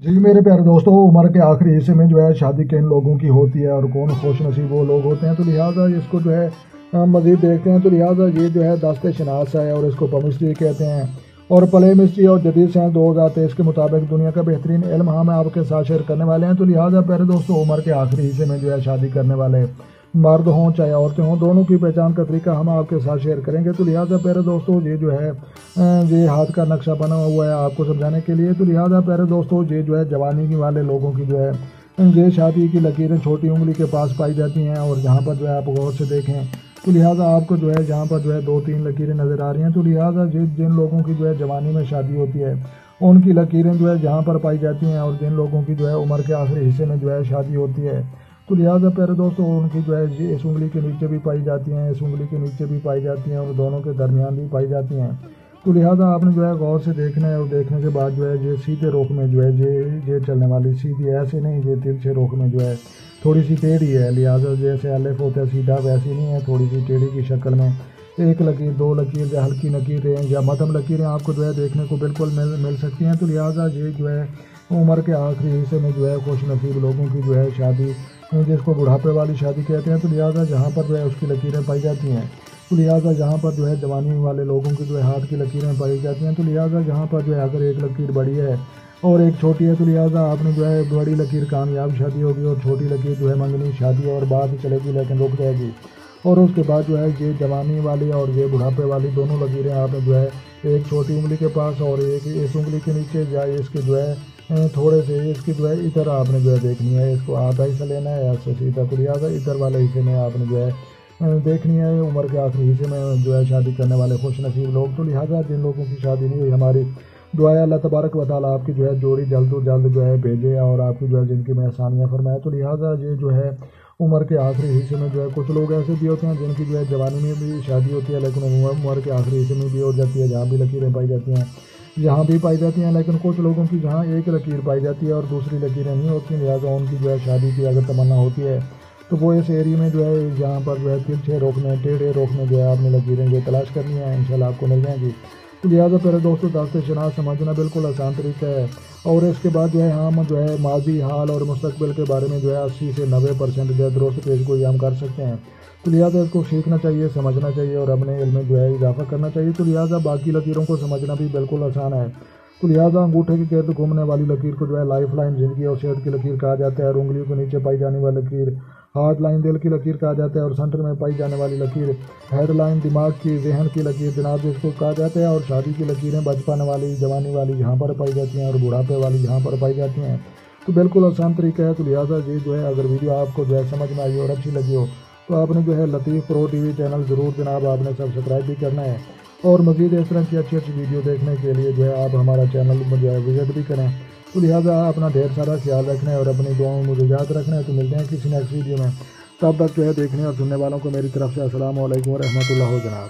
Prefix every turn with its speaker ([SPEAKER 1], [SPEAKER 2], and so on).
[SPEAKER 1] जी मेरे प्यारे दोस्तों, उम्र के आखिरी हिस्से में जो है शादी किन लोगों की होती है और कौन खुश नसीब वो लोग होते हैं। तो लिहाजा इसको जो है मज़ीद देखते हैं। तो लिहाजा ये जो है दस्ते शनास है और इसको पमिस्ट्री कहते हैं। और प्ले मिस्ट्री और जदीद साइंस 2023 के मुताबिक दुनिया का बेहतरीन इल्म हम आपके साथ शेयर करने वाले हैं। तो लिहाजा प्यारे दोस्तों, उम्र के आखिरी हिस्से में जो है शादी करने वाले मर्द हों चाहे औरतें हों, दोनों की पहचान का तरीका हम आपके साथ शेयर करेंगे। तो लिहाजा प्यारे दोस्तों, ये जो है ये हाथ का नक्शा बना हुआ है आपको समझाने के लिए। तो लिहाजा प्यारे दोस्तों, ये जो है जवानी वाले लोगों की जो है ये शादी की लकीरें छोटी उंगली के पास पाई जाती हैं। और जहाँ पर जो है आप गौर से देखें तो लिहाजा आपको जो है जहाँ पर जो है 2-3 लकीरें नज़र आ रही हैं। तो लिहाजा जिन लोगों की जो है जवानी में शादी होती है उनकी लकीरें जो है जहाँ पर पाई जाती हैं, और जिन लोगों की जो है उम्र के आखिरी हिस्से में जो है शादी होती है तो लिहाजा प्यारे दोस्तों उनकी जो है इस उंगली के नीचे भी पाई जाती हैं, इस उंगली के नीचे भी पाई जाती हैं और दोनों के दरमियान भी पाई जाती हैं। तो लिहाजा आपने जो है गौर से देखना है और देखने के बाद जो है ये सीधे रुख में जो है ये चलने वाली सीधी ऐसे नहीं, ये तिरछे रुख में जो है थोड़ी सी टेढ़ी है। लिहाजा जैसे अलिफ होता है सीधा, वैसी नहीं है, थोड़ी सी टेढ़ी की शक्ल में एक लकीर, दो लकीर या हल्की लकीरें या मध्यम लकीरें आपको जो है देखने को बिल्कुल मिल सकती हैं। तो लिहाजा ये जो है उम्र के आखिरी हिस्से में जो है खुश नसीब लोगों की जो है शादी, जिसको बुढ़ापे वाली शादी कहते हैं। तो लिहाजा जहाँ पर जो है उसकी लकीरें पाई जाती हैं, तो लिहाजा जहाँ पर जो है जवानी वाले लोगों की जो है हाथ की लकीरें पाई जाती हैं। तो लिहाजा जहाँ पर जो है अगर एक लकीर बड़ी है और एक छोटी है तो लिहाजा आपने जो है बड़ी लकीर कामयाब शादी होगी और छोटी लकीर जो है मंगनी शादी और बात चलेगी लेकिन रुक जाएगी। और उसके बाद जो है ये जवानी वाली और ये बुढ़ापे वाली दोनों लकीरें आपने जो है एक छोटी उंगली के पास और एक इस उंगली के नीचे या इसके जो है थोड़े से इसकी जो है इधर आपने जो है देखनी है, इसको आधा हिस्सा लेना है ऐसे सीधा। तो लिहाजा इधर वाले हिस्से में आपने जो है देखनी है उम्र के आखिरी हिस्से में जो है शादी करने वाले खुश नसीब लोग। तो लिहाजा जिन लोगों की शादी नहीं हुई, हमारी दुआ है अल्लाह तबारक व तआला आपकी जो है जोड़ी जल्द से जल्द जो है भेजे और आपकी जो है ज़िंदगी में आसानियाँ फरमाए। तो लिहाजा ये जो है उम्र के आखिरी हिस्से में जो है कुछ लोग ऐसे भी होते हैं जिनकी जो है जवानी में भी शादी होती है लेकिन उम्र के आखिरी हिस्से में भी हो जाती है, जहाँ भी लकीरें पाई जाती हैं यहाँ भी पाई जाती हैं। लेकिन कुछ लोगों की जहाँ एक लकीर पाई जाती है और दूसरी लकीरें नहीं होती, लिहाजा उनकी जो है शादी की अगर तमन्ना होती है तो वो इस एरिया में जो है जहाँ पर जो है तिरछे रुख में टेढ़े रुख में जो है आपने लकीरें जो तलाश करनी है, इंशाल्लाह आपको मिल जाएंगी। तो लिहाजा प्यारे दोस्तों, दस्ते शनास समझना बिल्कुल आसान तरीका है। और इसके बाद जो है हम जो है माजी, हाल और मुस्तकबिल के बारे में जो है 80 से 90% जो है दुरुस्त पेश गोई हम कर सकते हैं। तो लिहाजा इसको सीखना चाहिए, समझना चाहिए और अपने इल्म में जो है इजाफा करना चाहिए। तो लिहाजा बाकी लकीरों को समझना भी बिल्कुल आसान है। तो लिहाजा अंगूठे के गिर्द घूमने वाली लकीर को जो है लाइफ लाइन, ज़िंदगी और सेहत की लकीर कहा जाता है। और उंगलियों के नीचे पाई जाने वाली लकीर हार्ट लाइन, दिल की लकीर कहा जाता है। और सेंटर में पाई जाने वाली लकीर हेड लाइन, दिमाग की, जहन की लकीर जनाब जिसको कहा जाता है। और शादी की लकीरें बचपन वाली, जवानी वाली जहाँ पर पाई जाती हैं और बुढ़ापे वाली जहाँ पर पाई जाती हैं। तो बिल्कुल आसान तरीका है। तो लिहाजा ये जो है अगर वीडियो आपको जो है समझ में आई और अच्छी लगी हो तो आपने जो है लतीफ़ प्रो टीवी चैनल ज़रूर जनाब आपने सब्सक्राइब भी करना है। और मज़ीद इस तरह की अच्छी अच्छी वीडियो देखने के लिए जो है आप हमारा चैनल जो है विजिट भी करें। तो लिहाजा अपना ढेर सारा ख्याल रखना है और अपनी दुआओं में मुझे याद रखना है। तो मिलते हैं किसी नेक्स्ट वीडियो में, तब तक जो है देखने और सुनने वालों को मेरी तरफ से अस्सलाम वालेकुम व रहमतुल्लाह जनाब।